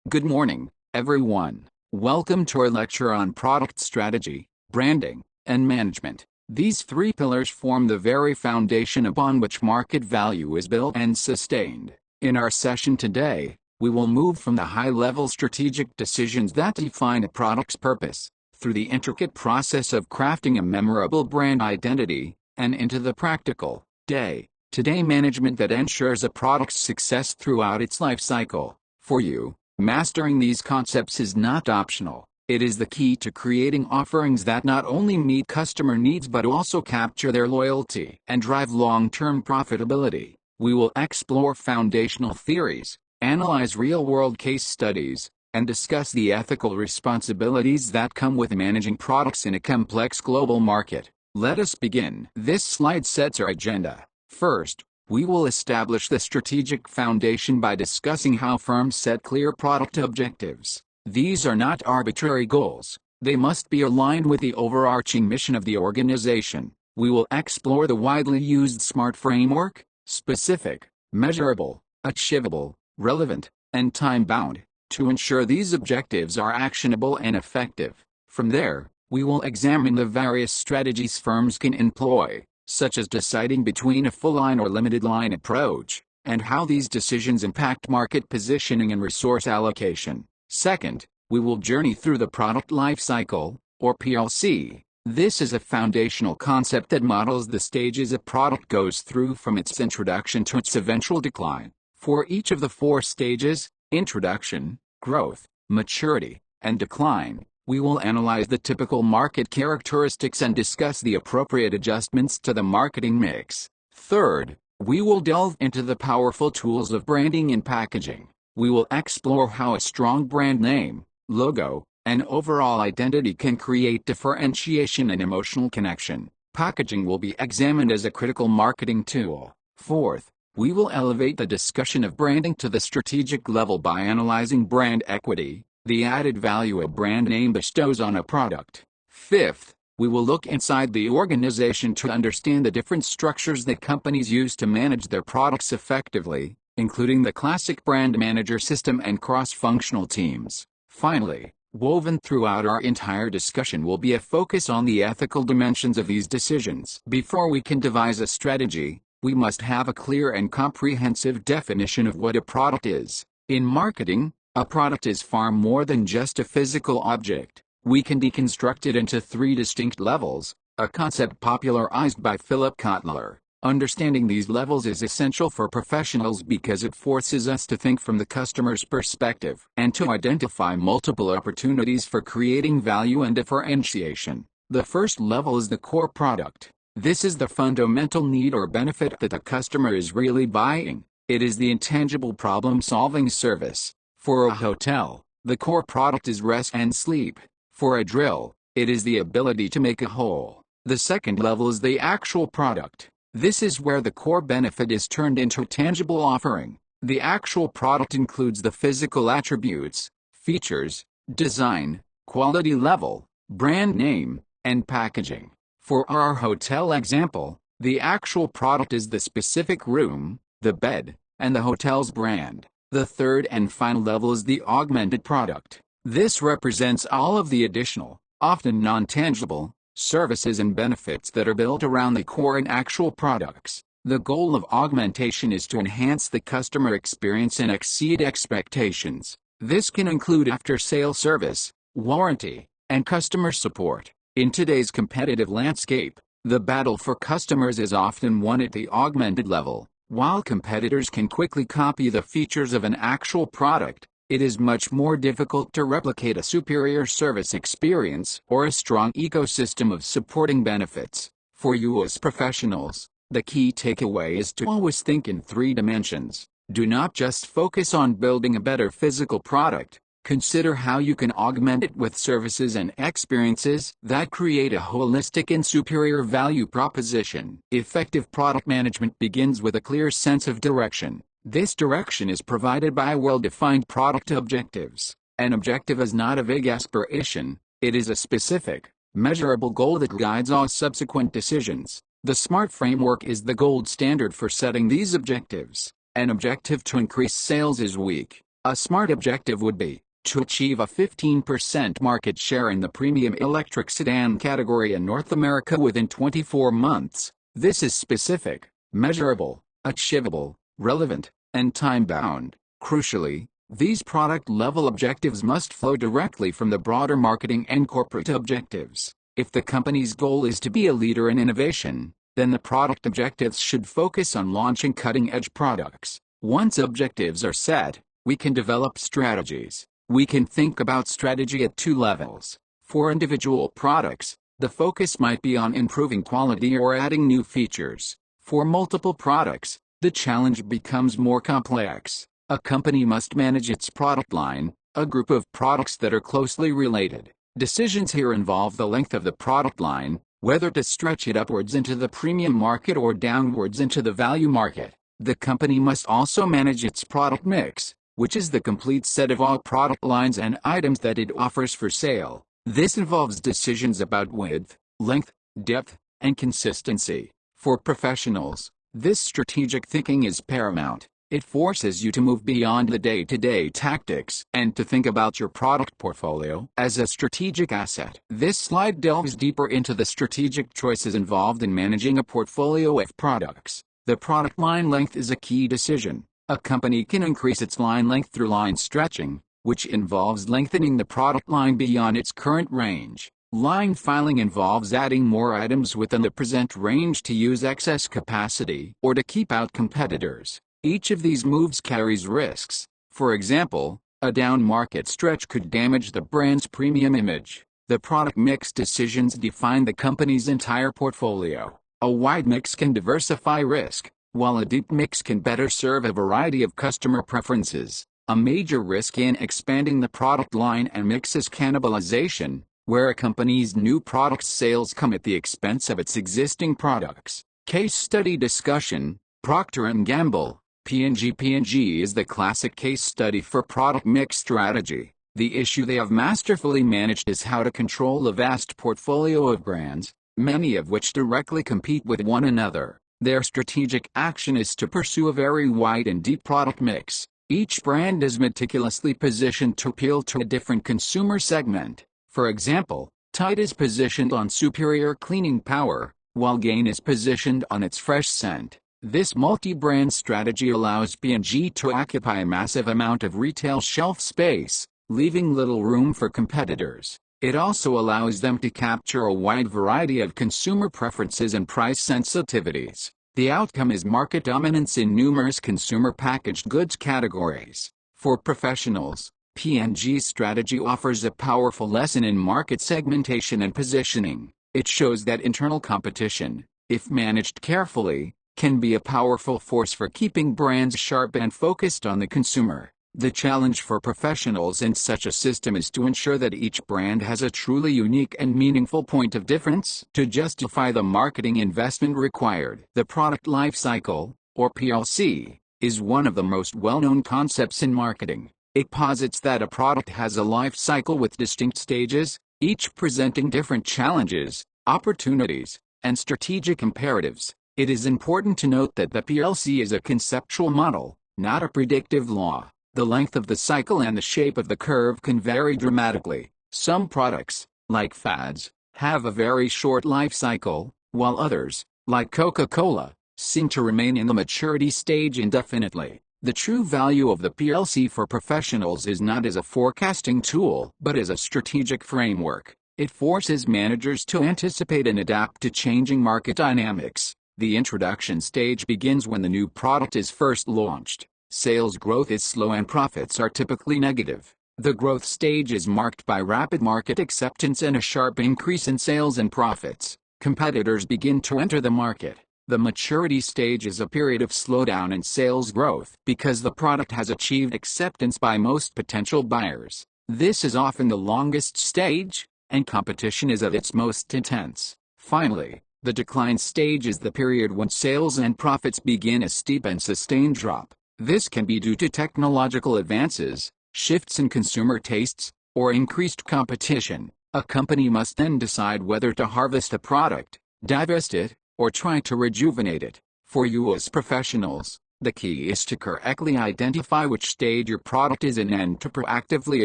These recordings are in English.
Good morning, everyone. Welcome to our lecture on product strategy, branding, and management. These three pillars form the very foundation upon which market value is built and sustained. In our session today, we will move from the high-level strategic decisions that define a product's purpose, through the intricate process of crafting a memorable brand identity, and into the practical, day-to-day management that ensures a product's success throughout its life cycle. For you, mastering these concepts is not optional. It is the key to creating offerings that not only meet customer needs but also capture their loyalty and drive long-term profitability. We will explore foundational theories, analyze real-world case studies, and discuss the ethical responsibilities that come with managing products in a complex global market. Let us begin. This slide sets our agenda. First, we will establish the strategic foundation by discussing how firms set clear product objectives. These are not arbitrary goals. They must be aligned with the overarching mission of the organization. We will explore the widely used SMART framework: specific, measurable, achievable, relevant, and time-bound, to ensure these objectives are actionable and effective. From there, we will examine the various strategies firms can employ, such as deciding between a full-line or limited-line approach, and how these decisions impact market positioning and resource allocation. Second, we will journey through the product life cycle, or PLC. This is a foundational concept that models the stages a product goes through from its introduction to its eventual decline. For each of the four stages, introduction, growth, maturity, and decline, we will analyze the typical market characteristics and discuss the appropriate adjustments to the marketing mix. Third, we will delve into the powerful tools of branding and packaging. We will explore how a strong brand name, logo, and overall identity can create differentiation and emotional connection. Packaging will be examined as a critical marketing tool. Fourth, we will elevate the discussion of branding to the strategic level by analyzing brand equity, the added value a brand name bestows on a product. Fifth, we will look inside the organization to understand the different structures that companies use to manage their products effectively, including the classic brand manager system and cross-functional teams. Finally, woven throughout our entire discussion will be a focus on the ethical dimensions of these decisions. Before we can devise a strategy, we must have a clear and comprehensive definition of what a product is. In marketing, a product is far more than just a physical object. We can deconstruct it into three distinct levels, a concept popularized by Philip Kotler. Understanding these levels is essential for professionals because it forces us to think from the customer's perspective and to identify multiple opportunities for creating value and differentiation. The first level is the core product. This is the fundamental need or benefit that the customer is really buying. It is the intangible problem-solving service. For a hotel, the core product is rest and sleep. For a drill, it is the ability to make a hole. The second level is the actual product. This is where the core benefit is turned into a tangible offering. The actual product includes the physical attributes, features, design, quality level, brand name, and packaging. For our hotel example, the actual product is the specific room, the bed, and the hotel's brand. The third and final level is the augmented product. This represents all of the additional, often non-tangible, services and benefits that are built around the core and actual products. The goal of augmentation is to enhance the customer experience and exceed expectations. This can include after-sale service, warranty, and customer support. In today's competitive landscape, the battle for customers is often won at the augmented level. While competitors can quickly copy the features of an actual product, it is much more difficult to replicate a superior service experience or a strong ecosystem of supporting benefits. For you as professionals, the key takeaway is to always think in three dimensions. Do not just focus on building a better physical product. Consider how you can augment it with services and experiences that create a holistic and superior value proposition. Effective product management begins with a clear sense of direction. This direction is provided by well-defined product objectives. An objective is not a vague aspiration, it is a specific, measurable goal that guides all subsequent decisions. The SMART framework is the gold standard for setting these objectives. An objective to increase sales is weak. A smart objective would be to achieve a 15% market share in the premium electric sedan category in North America within 24 months. This is specific, measurable, achievable, relevant, and time-bound. Crucially, these product-level objectives must flow directly from the broader marketing and corporate objectives. If the company's goal is to be a leader in innovation, then the product objectives should focus on launching cutting-edge products. Once objectives are set, we can develop strategies. We can think about strategy at two levels. For individual products, the focus might be on improving quality or adding new features. For multiple products, the challenge becomes more complex. A company must manage its product line, a group of products that are closely related. Decisions here involve the length of the product line, whether to stretch it upwards into the premium market or downwards into the value market. The company must also manage its product mix, which is the complete set of all product lines and items that it offers for sale. This involves decisions about width, length, depth, and consistency. For professionals, this strategic thinking is paramount. It forces you to move beyond the day-to-day tactics and to think about your product portfolio as a strategic asset. This slide delves deeper into the strategic choices involved in managing a portfolio of products. The product line length is a key decision. A company can increase its line length through line stretching, which involves lengthening the product line beyond its current range. Line filing involves adding more items within the present range to use excess capacity or to keep out competitors. Each of these moves carries risks. For example, a down market stretch could damage the brand's premium image. The product mix decisions define the company's entire portfolio. A wide mix can diversify risk, while a deep mix can better serve a variety of customer preferences. A major risk in expanding the product line and mix is cannibalization, where a company's new product sales come at the expense of its existing products. Case study discussion: Procter & Gamble, P&G. P&G is the classic case study for product mix strategy. The issue they have masterfully managed is how to control a vast portfolio of brands, many of which directly compete with one another. Their strategic action is to pursue a very wide and deep product mix. Each brand is meticulously positioned to appeal to a different consumer segment. For example, Tide is positioned on superior cleaning power, while Gain is positioned on its fresh scent. This multi-brand strategy allows P&G to occupy a massive amount of retail shelf space, leaving little room for competitors. It also allows them to capture a wide variety of consumer preferences and price sensitivities. The outcome is market dominance in numerous consumer packaged goods categories. For professionals, P&G's strategy offers a powerful lesson in market segmentation and positioning. It shows that internal competition, if managed carefully, can be a powerful force for keeping brands sharp and focused on the consumer. The challenge for professionals in such a system is to ensure that each brand has a truly unique and meaningful point of difference to justify the marketing investment required. The product life cycle, or PLC, is one of the most well-known concepts in marketing. It posits that a product has a life cycle with distinct stages, each presenting different challenges, opportunities, and strategic imperatives. It is important to note that the PLC is a conceptual model, not a predictive law. The length of the cycle and the shape of the curve can vary dramatically. Some products, like fads, have a very short life cycle, while others, like Coca-Cola, seem to remain in the maturity stage indefinitely. The true value of the PLC for professionals is not as a forecasting tool, but as a strategic framework. It forces managers to anticipate and adapt to changing market dynamics. The introduction stage begins when the new product is first launched. Sales growth is slow and profits are typically negative. The growth stage is marked by rapid market acceptance and a sharp increase in sales and profits. Competitors begin to enter the market. The maturity stage is a period of slowdown in sales growth because the product has achieved acceptance by most potential buyers. This is often the longest stage, and competition is at its most intense. Finally, the decline stage is the period when sales and profits begin a steep and sustained drop. This can be due to technological advances, shifts in consumer tastes, or increased competition. A company must then decide whether to harvest a product, divest it, or try to rejuvenate it. For you as professionals, The key is to correctly identify which stage your product is in and to proactively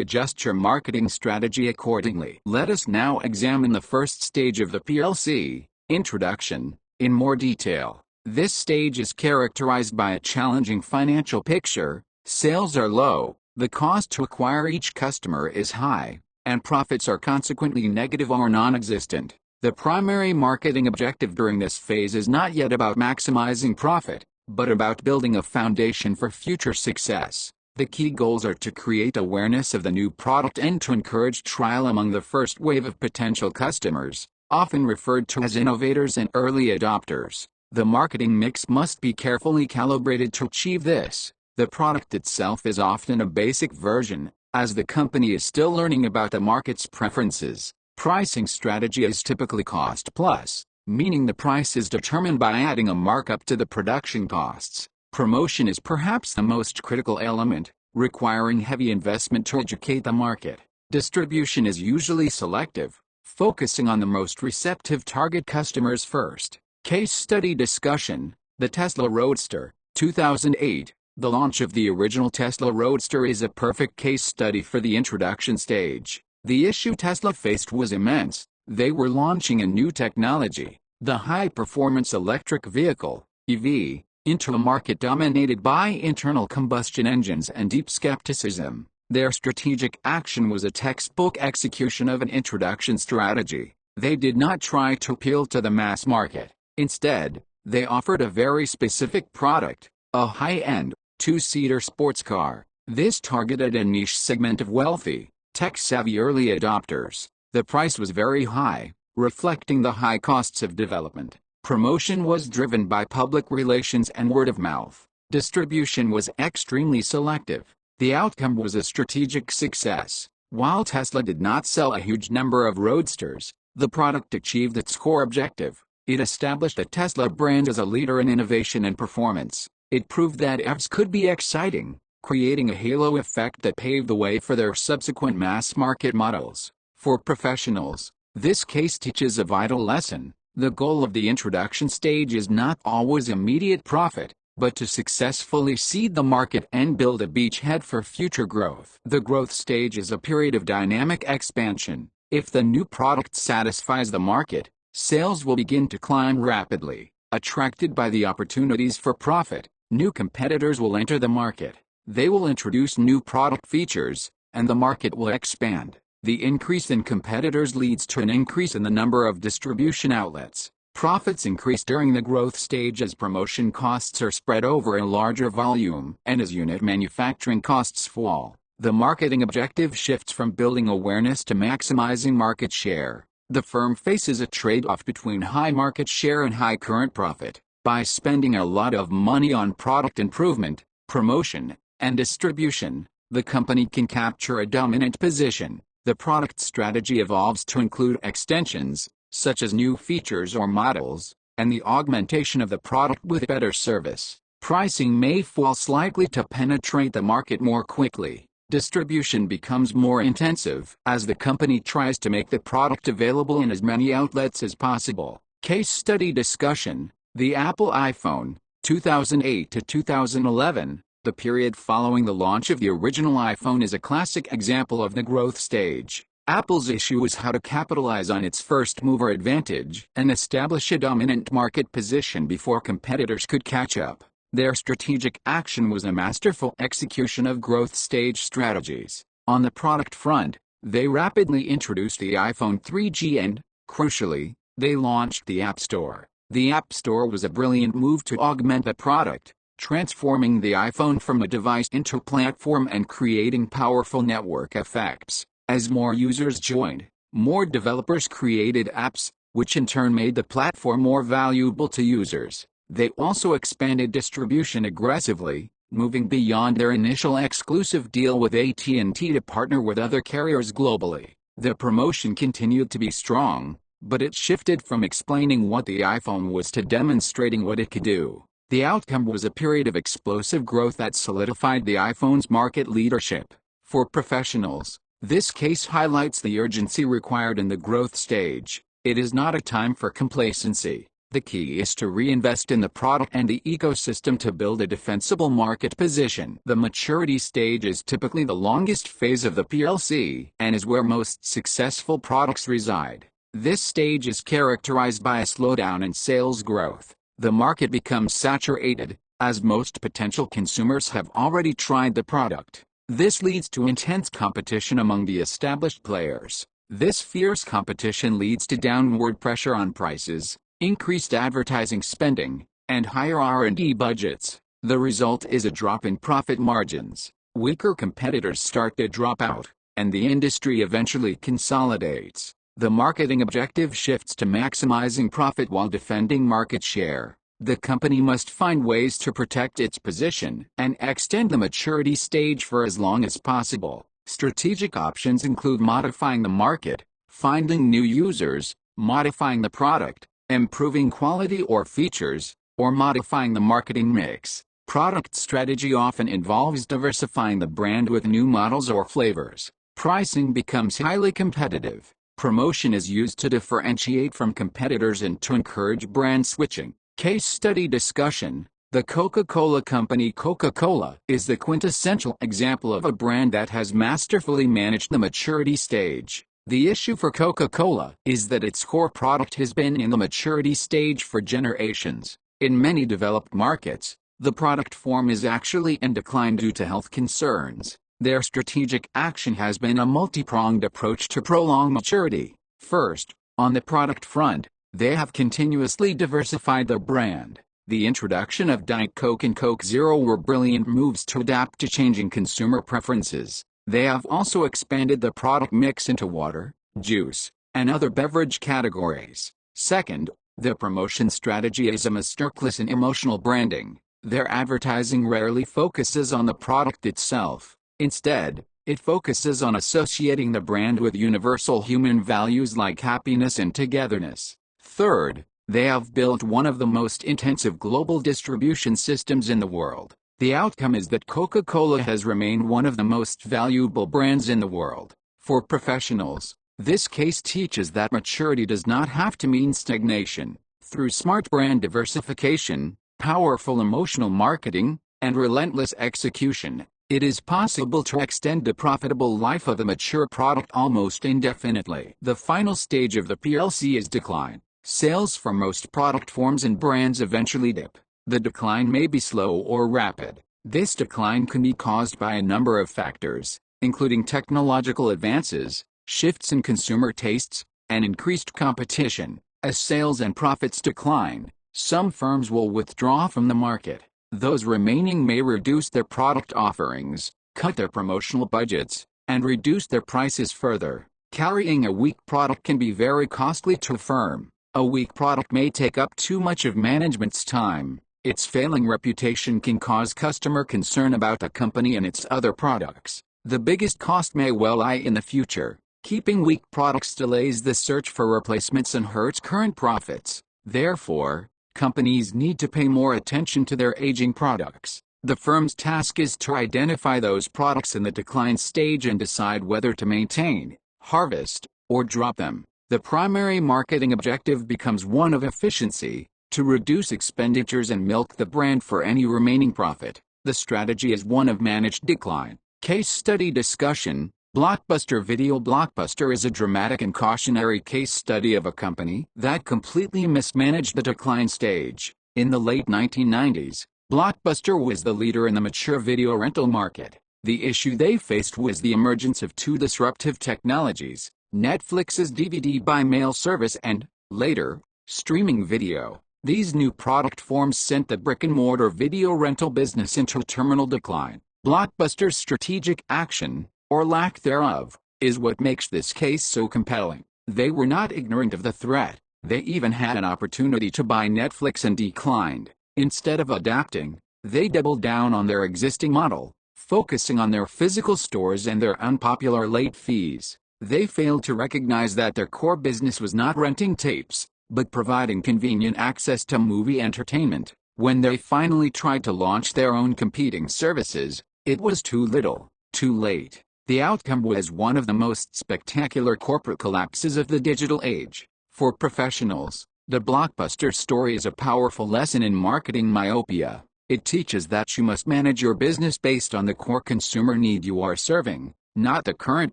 adjust your marketing strategy accordingly. Let us now examine the first stage of the PLC, introduction, in more detail. This stage is characterized by a challenging financial picture. Sales are low, the cost to acquire each customer is high, and profits are consequently negative or non-existent. The primary marketing objective during this phase is not yet about maximizing profit, but about building a foundation for future success. The key goals are to create awareness of the new product and to encourage trial among the first wave of potential customers, often referred to as innovators and early adopters. The marketing mix must be carefully calibrated to achieve this. The product itself is often a basic version, as the company is still learning about the market's preferences. Pricing strategy is typically cost plus, meaning the price is determined by adding a markup to the production costs. Promotion is perhaps the most critical element, requiring heavy investment to educate the market. Distribution is usually selective, focusing on the most receptive target customers first. Case study discussion: the Tesla Roadster, 2008. The launch of the original Tesla Roadster is a perfect case study for the introduction stage. The issue Tesla faced was immense. They were launching a new technology, the high-performance electric vehicle, EV, into a market dominated by internal combustion engines and deep skepticism. Their strategic action was a textbook execution of an introduction strategy. They did not try to appeal to the mass market. Instead, they offered a very specific product, a high-end, two-seater sports car. This targeted a niche segment of wealthy, tech-savvy early adopters. The price was very high, reflecting the high costs of development. Promotion was driven by public relations and word of mouth. Distribution was extremely selective. The outcome was a strategic success. While Tesla did not sell a huge number of Roadsters, the product achieved its core objective. It established the Tesla brand as a leader in innovation and performance. It proved that EVs could be exciting, creating a halo effect that paved the way for their subsequent mass-market models. For professionals, this case teaches a vital lesson. The goal of the introduction stage is not always immediate profit, but to successfully seed the market and build a beachhead for future growth. The growth stage is a period of dynamic expansion. If the new product satisfies the market, sales will begin to climb rapidly. Attracted by the opportunities for profit, new competitors will enter the market. They will introduce new product features, and the market will expand. The increase in competitors leads to an increase in the number of distribution outlets. Profits increase during the growth stage as promotion costs are spread over a larger volume, and as unit manufacturing costs fall. The marketing objective shifts from building awareness to maximizing market share. The firm faces a trade-off between high market share and high current profit. By spending a lot of money on product improvement, promotion, and distribution, the company can capture a dominant position. The product strategy evolves to include extensions, such as new features or models, and the augmentation of the product with better service. Pricing may fall slightly to penetrate the market more quickly. Distribution becomes more intensive as the company tries to make the product available in as many outlets as possible. Case study discussion: the Apple iPhone, 2008 to 2011. The period following the launch of the original iPhone is a classic example of the growth stage. Apple's issue was how to capitalize on its first-mover advantage and establish a dominant market position before competitors could catch up. Their strategic action was a masterful execution of growth stage strategies. On the product front, they rapidly introduced the iPhone 3G and, crucially, they launched the App Store. The App Store was a brilliant move to augment the product, transforming the iPhone from a device into a platform and creating powerful network effects. As more users joined, more developers created apps, which in turn made the platform more valuable to users. They also expanded distribution aggressively, moving beyond their initial exclusive deal with AT&T to partner with other carriers globally. The promotion continued to be strong, but it shifted from explaining what the iPhone was to demonstrating what it could do. The outcome was a period of explosive growth that solidified the iPhone's market leadership. For professionals, this case highlights the urgency required in the growth stage. It is not a time for complacency. The key is to reinvest in the product and the ecosystem to build a defensible market position. The maturity stage is typically the longest phase of the PLC and is where most successful products reside. This stage is characterized by a slowdown in sales growth. The market becomes saturated, as most potential consumers have already tried the product. This leads to intense competition among the established players. This fierce competition leads to downward pressure on prices, increased advertising spending, and higher R&D budgets. The result is a drop in profit margins. Weaker competitors start to drop out, and the industry eventually consolidates. The marketing objective shifts to maximizing profit while defending market share. The company must find ways to protect its position and extend the maturity stage for as long as possible. Strategic options include modifying the market, finding new users, modifying the product, improving quality or features, or modifying the marketing mix. Product strategy often involves diversifying the brand with new models or flavors. Pricing becomes highly competitive. Promotion is used to differentiate from competitors and to encourage brand switching. Case study discussion. The Coca-Cola Company. Coca-Cola is the quintessential example of a brand that has masterfully managed the maturity stage. The issue for Coca-Cola is that its core product has been in the maturity stage for generations. In many developed markets, the product form is actually in decline due to health concerns. Their strategic action has been a multi-pronged approach to prolong maturity. First, on the product front, they have continuously diversified their brand. The introduction of Diet Coke and Coke Zero were brilliant moves to adapt to changing consumer preferences. They have also expanded the product mix into water, juice, and other beverage categories. Second, their promotion strategy is a masterclass in emotional branding. Their advertising rarely focuses on the product itself. Instead, it focuses on associating the brand with universal human values like happiness and togetherness. Third, they have built one of the most intensive global distribution systems in the world. The outcome is that Coca-Cola has remained one of the most valuable brands in the world. For professionals, this case teaches that maturity does not have to mean stagnation. Through smart brand diversification, powerful emotional marketing, and relentless execution, it is possible to extend the profitable life of a mature product almost indefinitely. The final stage of the PLC is decline. Sales for most product forms and brands eventually dip. The decline may be slow or rapid. This decline can be caused by a number of factors, including technological advances, shifts in consumer tastes, and increased competition. As sales and profits decline, some firms will withdraw from the market. Those remaining may reduce their product offerings, cut their promotional budgets, and reduce their prices further. Carrying a weak product can be very costly to a firm. A weak product may take up too much of management's time. Its failing reputation can cause customer concern about the company and its other products. The biggest cost may well lie in the future. Keeping weak products delays the search for replacements and hurts current profits. Therefore, companies need to pay more attention to their aging products. The firm's task is to identify those products in the decline stage and decide whether to maintain, harvest, or drop them. The primary marketing objective becomes one of efficiency, to reduce expenditures and milk the brand for any remaining profit. The strategy is one of managed decline. Case study discussion. Blockbuster Video. Blockbuster is a dramatic and cautionary case study of a company that completely mismanaged the decline stage. In the late 1990s, Blockbuster was the leader in the mature video rental market. The issue they faced was the emergence of two disruptive technologies: Netflix's DVD by mail service and, later, streaming video. These new product forms sent the brick-and-mortar video rental business into terminal decline. Blockbuster's strategic action, or lack thereof, is what makes this case so compelling. They were not ignorant of the threat. They even had an opportunity to buy Netflix and declined. Instead of adapting, they doubled down on their existing model, focusing on their physical stores and their unpopular late fees. They failed to recognize that their core business was not renting tapes, but providing convenient access to movie entertainment. When they finally tried to launch their own competing services, it was too little, too late. The outcome was one of the most spectacular corporate collapses of the digital age. For professionals, The blockbuster story is a powerful lesson in marketing myopia. It teaches that you must manage your business based on the core consumer need you are serving, not the current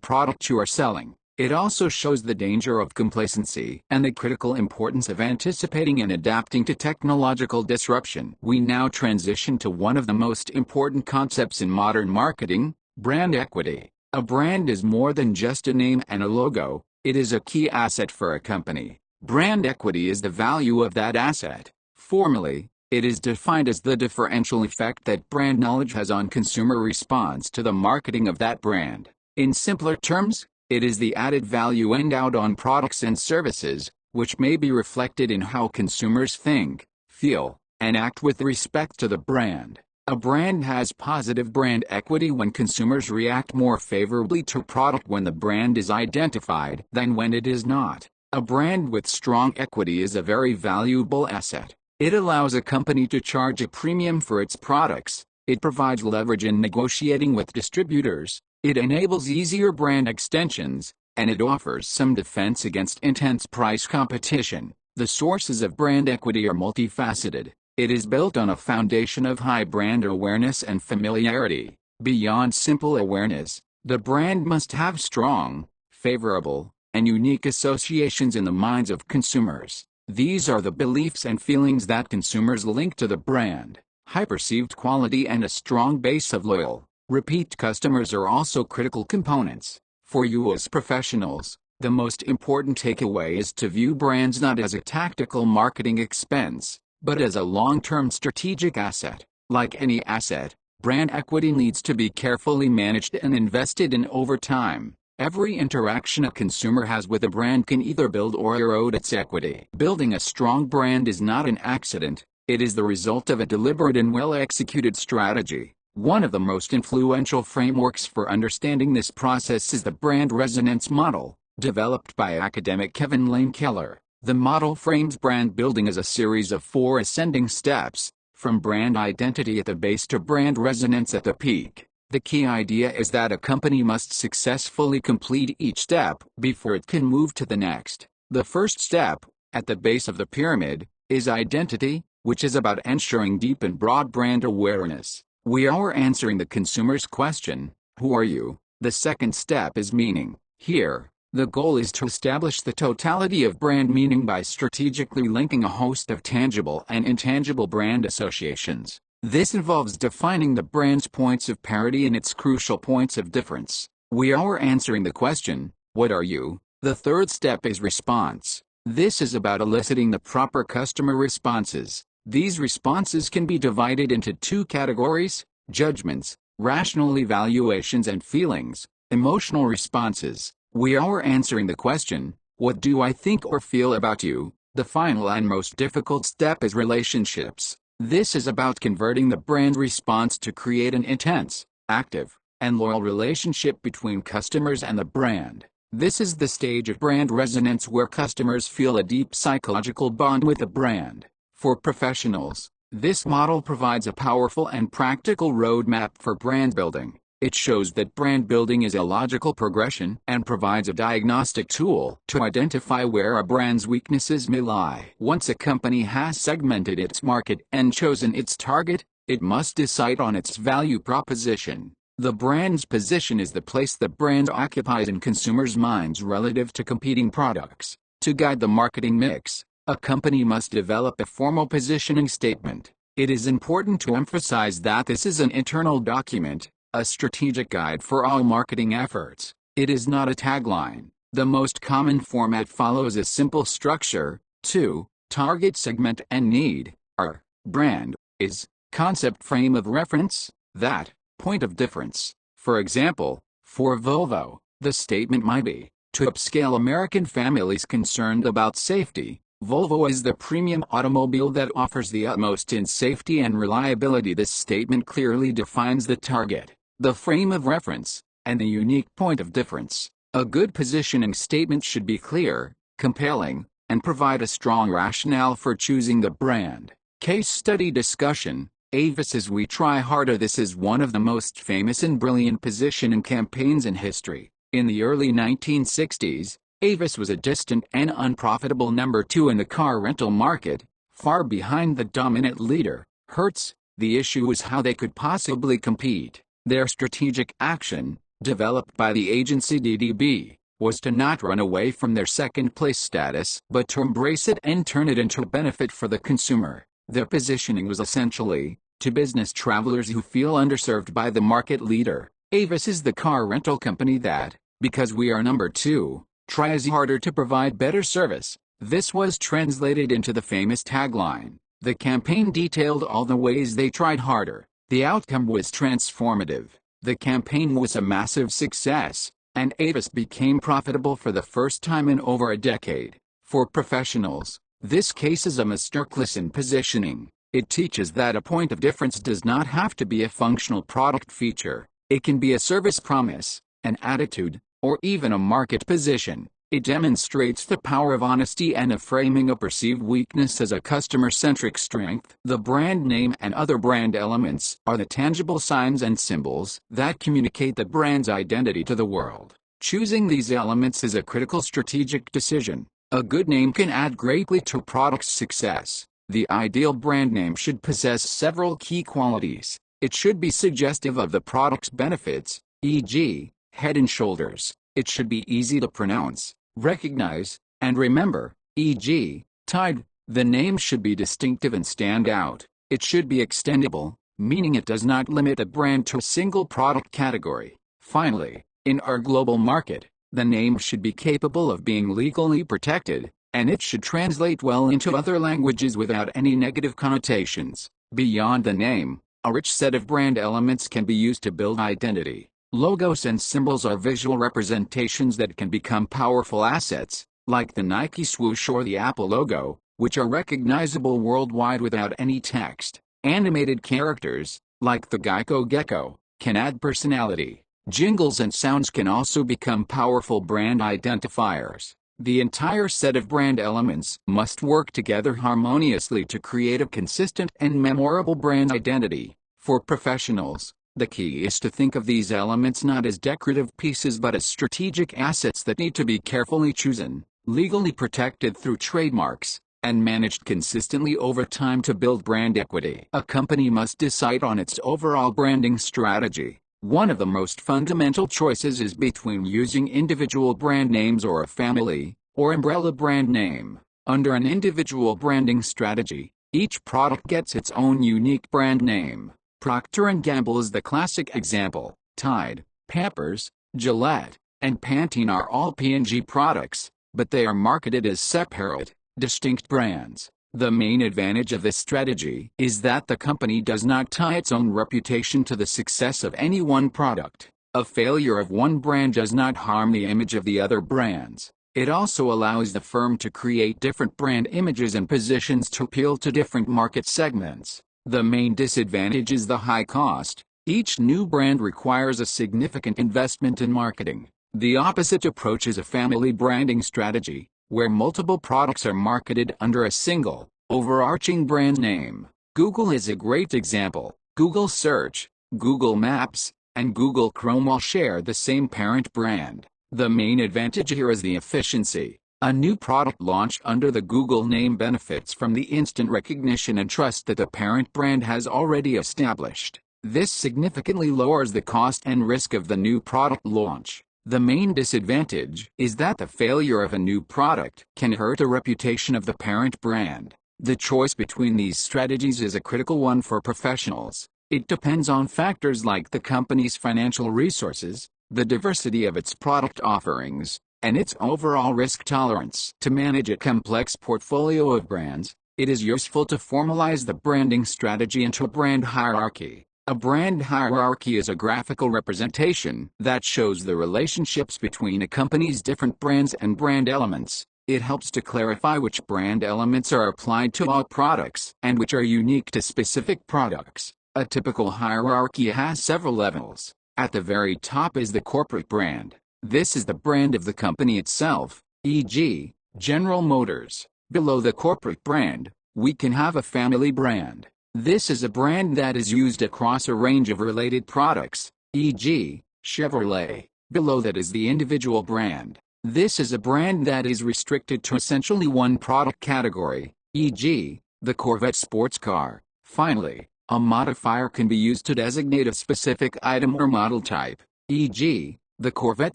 product you are selling. It also shows the danger of complacency and the critical importance of anticipating and adapting to technological disruption. We now transition to one of the most important concepts in modern marketing: brand equity. A brand is more than just a name and a logo, it is a key asset for a company. Brand equity is the value of that asset. Formally, it is defined as the differential effect that brand knowledge has on consumer response to the marketing of that brand. In simpler terms, it is the added value endowed on products and services, which may be reflected in how consumers think, feel, and act with respect to the brand. A brand has positive brand equity when consumers react more favorably to a product when the brand is identified than when it is not. A brand with strong equity is a very valuable asset. It allows a company to charge a premium for its products. It provides leverage in negotiating with distributors. It enables easier brand extensions, and it offers some defense against intense price competition. The sources of brand equity are multifaceted. It is built on a foundation of high brand awareness and familiarity. Beyond simple awareness, the brand must have strong, favorable, and unique associations in the minds of consumers. These are the beliefs and feelings that consumers link to the brand. High perceived quality and a strong base of loyal, repeat customers are also critical components. For you as professionals, the most important takeaway is to view brands not as a tactical marketing expense, but as a long-term strategic asset. Like any asset, brand equity needs to be carefully managed and invested in over time. Every interaction a consumer has with a brand can either build or erode its equity. Building a strong brand is not an accident, it is the result of a deliberate and well-executed strategy. One of the most influential frameworks for understanding this process is the brand resonance model, developed by academic Kevin Lane Keller. The model frames brand building as a series of 4 ascending steps, from brand identity at the base to brand resonance at the peak. The key idea is that a company must successfully complete each step before it can move to the next. The first step, at the base of the pyramid, is identity, which is about ensuring deep and broad brand awareness. We are answering the consumer's question, "Who are you?" The second step is meaning. Here, the goal is to establish the totality of brand meaning by strategically linking a host of tangible and intangible brand associations. This involves defining the brand's points of parity and its crucial points of difference. We are answering the question, "What are you?" The third step is response. This is about eliciting the proper customer responses. These responses can be divided into 2 categories: judgments, rational evaluations, and feelings, emotional responses. We are answering the question, "What do I think or feel about you?" The final and most difficult step is relationships. This is about converting the brand response to create an intense, active, and loyal relationship between customers and the brand. This is the stage of brand resonance where customers feel a deep psychological bond with the brand. For professionals, this model provides a powerful and practical roadmap for brand building. It shows that brand building is a logical progression and provides a diagnostic tool to identify where a brand's weaknesses may lie. Once a company has segmented its market and chosen its target, it must decide on its value proposition. The brand's position is the place the brand occupies in consumers' minds relative to competing products. To guide the marketing mix, a company must develop a formal positioning statement. It is important to emphasize that this is an internal document, a strategic guide for all marketing efforts. It is not a tagline. The most common format follows a simple structure: 2. Target, segment, and need. R. Brand. Is. Concept, frame of reference. That. Point of difference. For example, for Volvo, the statement might be, to upscale American families concerned about safety, Volvo is the premium automobile that offers the utmost in safety and reliability. This statement clearly defines the target, the frame of reference, and the unique point of difference. A good positioning statement should be clear, compelling, and provide a strong rationale for choosing the brand. Case study discussion. Avis's "We Try Harder." This is one of the most famous and brilliant positioning campaigns in history. In the early 1960s, Avis was a distant and unprofitable number 2 in the car rental market, far behind the dominant leader, Hertz. The issue was how they could possibly compete. Their strategic action, developed by the agency DDB, was to not run away from their second-place status, but to embrace it and turn it into a benefit for the consumer. Their positioning was essentially, to business travelers who feel underserved by the market leader, Avis is the car rental company that, because we are number 2, tries harder to provide better service. This was translated into the famous tagline. The campaign detailed all the ways they tried harder. The outcome was transformative. The campaign was a massive success, and Avis became profitable for the first time in over a decade. For professionals, this case is a masterclass in positioning. It teaches that a point of difference does not have to be a functional product feature. It can be a service promise, an attitude, or even a market position. It demonstrates the power of honesty and of framing a perceived weakness as a customer-centric strength. The brand name and other brand elements are the tangible signs and symbols that communicate the brand's identity to the world. Choosing these elements is a critical strategic decision. A good name can add greatly to a product's success. The ideal brand name should possess several key qualities. It should be suggestive of the product's benefits, e.g., Head and Shoulders. It should be easy to pronounce, recognize, and remember, e.g., Tide. The name should be distinctive and stand out. It should be extendable, meaning it does not limit a brand to a single product category. Finally, in our global market, the name should be capable of being legally protected, and it should translate well into other languages without any negative connotations. Beyond the name, a rich set of brand elements can be used to build identity. Logos and symbols are visual representations that can become powerful assets, like the Nike swoosh or the Apple logo, which are recognizable worldwide without any text. Animated characters, like the Geico gecko, can add personality. Jingles and sounds can also become powerful brand identifiers. The entire set of brand elements must work together harmoniously to create a consistent and memorable brand identity. For professionals, the key is to think of these elements not as decorative pieces but as strategic assets that need to be carefully chosen, legally protected through trademarks, and managed consistently over time to build brand equity. A company must decide on its overall branding strategy. One of the most fundamental choices is between using individual brand names or a family, or umbrella brand name. Under an individual branding strategy, each product gets its own unique brand name. Procter & Gamble is the classic example. Tide, Pampers, Gillette, and Pantene are all P&G products, but they are marketed as separate, distinct brands. The main advantage of this strategy is that the company does not tie its own reputation to the success of any one product. A failure of one brand does not harm the image of the other brands. It also allows the firm to create different brand images and positions to appeal to different market segments. The main disadvantage is the high cost. Each new brand requires a significant investment in marketing. The opposite approach is a family branding strategy, where multiple products are marketed under a single, overarching brand name. Google is a great example. Google Search, Google Maps, and Google Chrome all share the same parent brand. The main advantage here is the efficiency. A new product launched under the Google name benefits from the instant recognition and trust that the parent brand has already established. This significantly lowers the cost and risk of the new product launch. The main disadvantage is that the failure of a new product can hurt the reputation of the parent brand. The choice between these strategies is a critical one for professionals. It depends on factors like the company's financial resources, the diversity of its product offerings, and its overall risk tolerance. To manage a complex portfolio of brands, it is useful to formalize the branding strategy into a brand hierarchy. A brand hierarchy is a graphical representation that shows the relationships between a company's different brands and brand elements. It helps to clarify which brand elements are applied to all products and which are unique to specific products. A typical hierarchy has several levels. At the very top is the corporate brand. This is the brand of the company itself, e.g., General Motors. Below the corporate brand, we can have a family brand. This is a brand that is used across a range of related products, e.g., Chevrolet. Below that is the individual brand. This is a brand that is restricted to essentially one product category, e.g., the Corvette sports car. Finally, a modifier can be used to designate a specific item or model type, e.g., the Corvette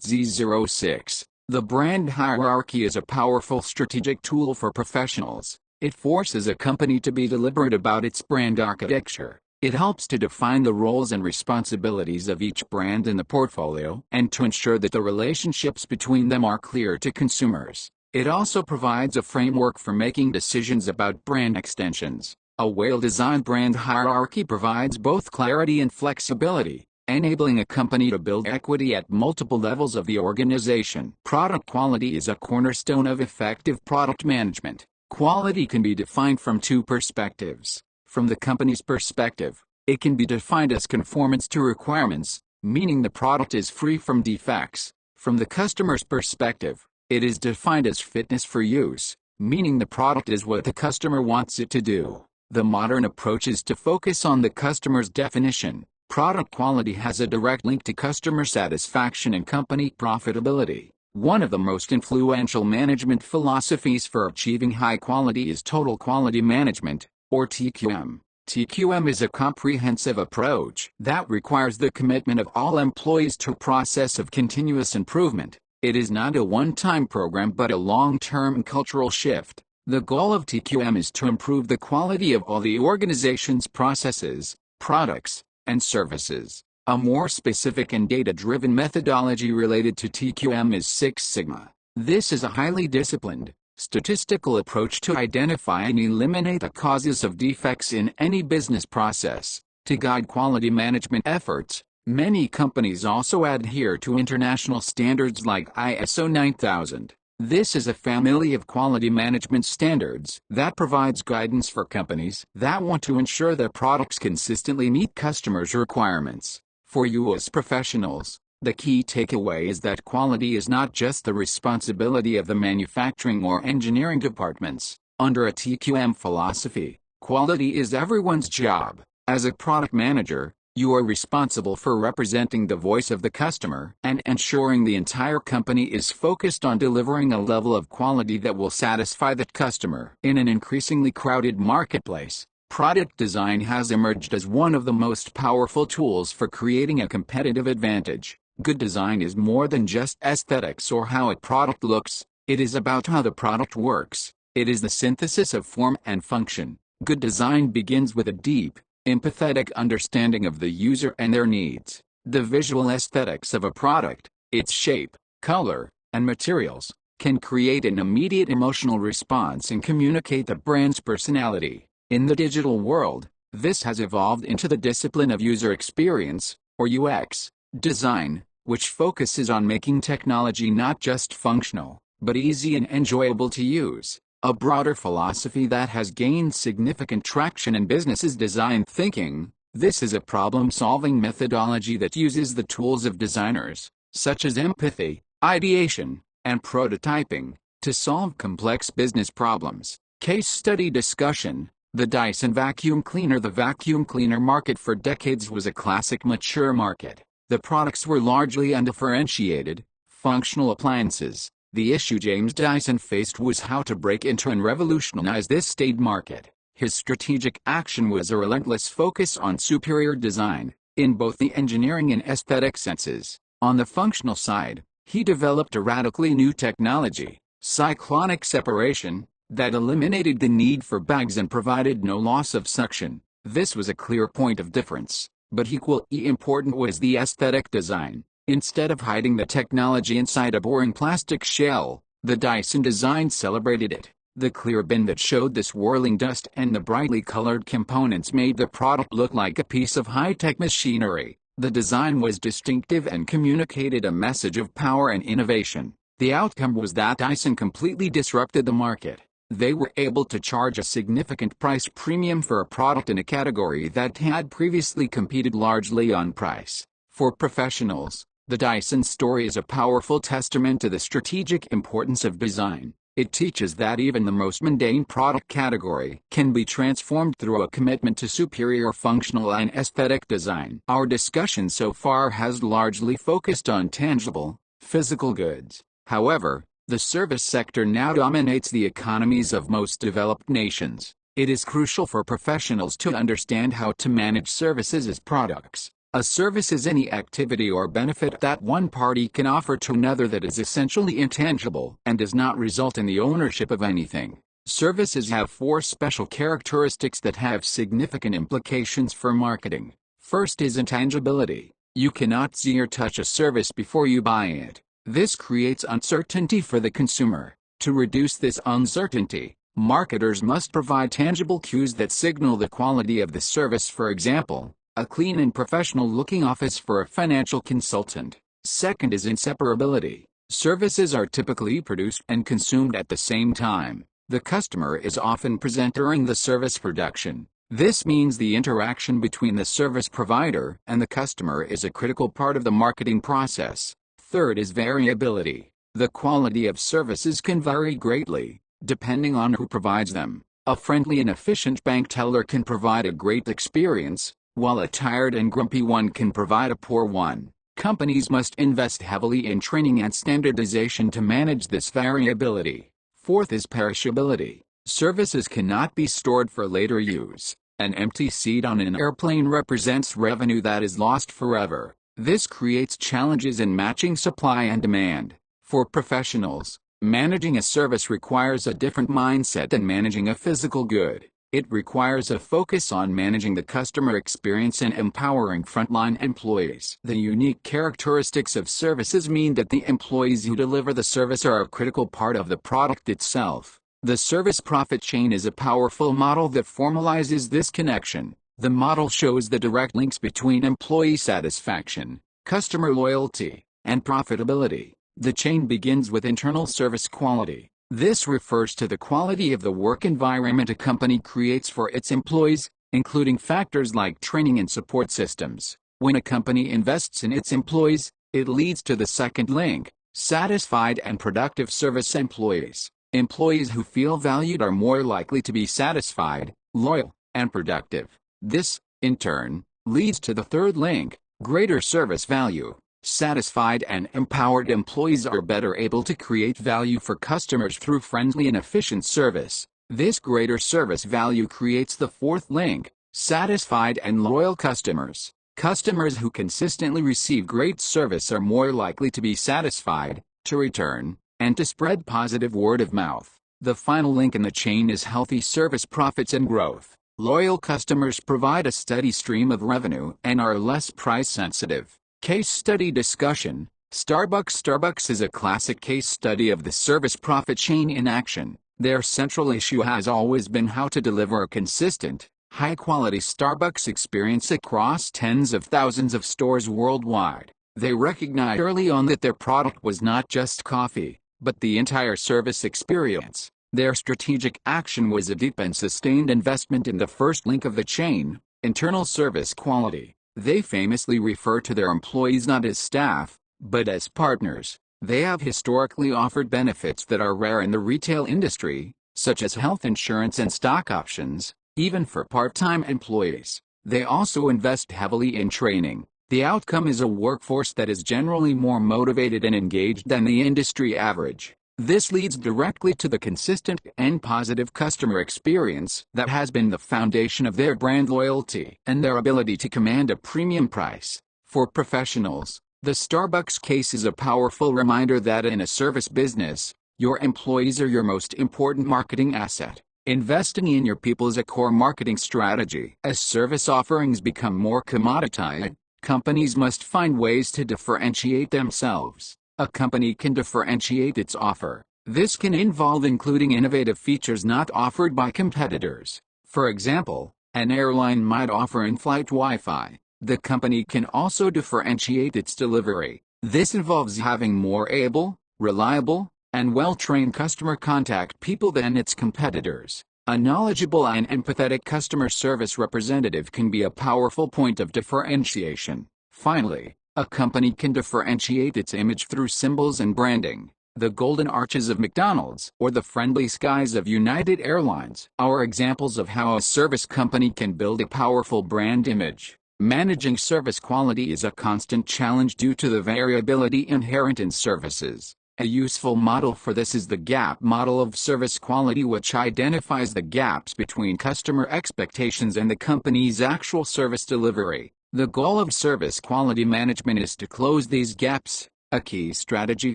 Z06. The brand hierarchy is a powerful strategic tool for professionals. It forces a company to be deliberate about its brand architecture. It helps to define the roles and responsibilities of each brand in the portfolio and to ensure that the relationships between them are clear to consumers. It also provides a framework for making decisions about brand extensions. A well-designed brand hierarchy provides both clarity and flexibility, enabling a company to build equity at multiple levels of the organization. Product quality is a cornerstone of effective product management. Quality can be defined from two perspectives. From the company's perspective, it can be defined as conformance to requirements, meaning the product is free from defects. From the customer's perspective, it is defined as fitness for use, meaning the product is what the customer wants it to do. The modern approach is to focus on the customer's definition. Product quality has a direct link to customer satisfaction and company profitability. One of the most influential management philosophies for achieving high quality is total quality management, or TQM. TQM is a comprehensive approach that requires the commitment of all employees to a process of continuous improvement. It is not a one-time program but a long-term cultural shift. The goal of TQM is to improve the quality of all the organization's processes, products, and services. A more specific and data-driven methodology related to TQM is Six Sigma. This is a highly disciplined, statistical approach to identify and eliminate the causes of defects in any business process. To guide quality management efforts, many companies also adhere to international standards like ISO 9000. This is a family of quality management standards that provides guidance for companies that want to ensure their products consistently meet customers' requirements. For you as professionals, the key takeaway is that quality is not just the responsibility of the manufacturing or engineering departments. Under a TQM philosophy, quality is everyone's job. As a product manager, you are responsible for representing the voice of the customer and ensuring the entire company is focused on delivering a level of quality that will satisfy that customer. In an increasingly crowded marketplace, product design has emerged as one of the most powerful tools for creating a competitive advantage. Good design is more than just aesthetics or how a product looks, it is about how the product works. It is the synthesis of form and function. Good design begins with a deep, empathetic understanding of the user and their needs. The visual aesthetics of a product, its shape, color, and materials, can create an immediate emotional response and communicate the brand's personality. In the digital world, this has evolved into the discipline of user experience, or UX, design, which focuses on making technology not just functional, but easy and enjoyable to use. A broader philosophy that has gained significant traction in business is design thinking. This is a problem-solving methodology that uses the tools of designers, such as empathy, ideation, and prototyping, to solve complex business problems. Case study discussion. The Dyson vacuum cleaner. The vacuum cleaner market for decades was a classic mature market. The products were largely undifferentiated, functional appliances. The issue James Dyson faced was how to break into and revolutionize this staid market. His strategic action was a relentless focus on superior design, in both the engineering and aesthetic senses. On the functional side, he developed a radically new technology, cyclonic separation, that eliminated the need for bags and provided no loss of suction. This was a clear point of difference, but equally important was the aesthetic design. Instead of hiding the technology inside a boring plastic shell, the Dyson design celebrated it. The clear bin that showed the swirling dust and the brightly colored components made the product look like a piece of high-tech machinery. The design was distinctive and communicated a message of power and innovation. The outcome was that Dyson completely disrupted the market. They were able to charge a significant price premium for a product in a category that had previously competed largely on price. For professionals, the Dyson story is a powerful testament to the strategic importance of design. It teaches that even the most mundane product category can be transformed through a commitment to superior functional and aesthetic design. Our discussion so far has largely focused on tangible, physical goods. However, the service sector now dominates the economies of most developed nations. It is crucial for professionals to understand how to manage services as products. A service is any activity or benefit that one party can offer to another that is essentially intangible and does not result in the ownership of anything. Services have four special characteristics that have significant implications for marketing. First is intangibility. You cannot see or touch a service before you buy it. This creates uncertainty for the consumer. To reduce this uncertainty, marketers must provide tangible cues that signal the quality of the service. For example, a clean and professional-looking office for a financial consultant. Second is inseparability. Services are typically produced and consumed at the same time. The customer is often present during the service production. This means the interaction between the service provider and the customer is a critical part of the marketing process. Third is variability. The quality of services can vary greatly, depending on who provides them. A friendly and efficient bank teller can provide a great experience, while a tired and grumpy one can provide a poor one. Companies must invest heavily in training and standardization to manage this variability. Fourth is perishability. Services cannot be stored for later use. An empty seat on an airplane represents revenue that is lost forever. This creates challenges in matching supply and demand. For professionals, managing a service requires a different mindset than managing a physical good. It requires a focus on managing the customer experience and empowering frontline employees. The unique characteristics of services mean that the employees who deliver the service are a critical part of the product itself. The service profit chain is a powerful model that formalizes this connection. The model shows the direct links between employee satisfaction, customer loyalty, and profitability. The chain begins with internal service quality. This refers to the quality of the work environment a company creates for its employees, including factors like training and support systems. When a company invests in its employees, it leads to the second link: satisfied and productive service employees. Employees who feel valued are more likely to be satisfied, loyal, and productive. This, in turn, leads to the third link: greater service value. Satisfied and empowered employees are better able to create value for customers through friendly and efficient service. This greater service value creates the fourth link: satisfied and loyal customers. Customers who consistently receive great service are more likely to be satisfied, to return, and to spread positive word of mouth. The final link in the chain is healthy service profits and growth. Loyal customers provide a steady stream of revenue and are less price sensitive. Case study discussion. Starbucks is a classic case study of the service profit chain in action. Their central issue has always been how to deliver a consistent, high-quality Starbucks experience across tens of thousands of stores worldwide. They recognized early on that their product was not just coffee, but the entire service experience. Their strategic action was a deep and sustained investment in the first link of the chain: internal service quality. They famously refer to their employees not as staff, but as partners. They have historically offered benefits that are rare in the retail industry, such as health insurance and stock options, even for part-time employees. They also invest heavily in training. The outcome is a workforce that is generally more motivated and engaged than the industry average. This leads directly to the consistent and positive customer experience that has been the foundation of their brand loyalty and their ability to command a premium price. For professionals, the Starbucks case is a powerful reminder that in a service business, your employees are your most important marketing asset. Investing in your people is a core marketing strategy. As service offerings become more commoditized, companies must find ways to differentiate themselves. A company can differentiate its offer. This can involve including innovative features not offered by competitors. For example, an airline might offer in-flight Wi-Fi. The company can also differentiate its delivery. This involves having more able, reliable, and well-trained customer contact people than its competitors. A knowledgeable and empathetic customer service representative can be a powerful point of differentiation. Finally, a company can differentiate its image through symbols and branding. The golden arches of McDonald's or the friendly skies of United Airlines are examples of how a service company can build a powerful brand image. Managing service quality is a constant challenge due to the variability inherent in services. A useful model for this is the gap model of service quality, which identifies the gaps between customer expectations and the company's actual service delivery. The goal of service quality management is to close these gaps. A key strategy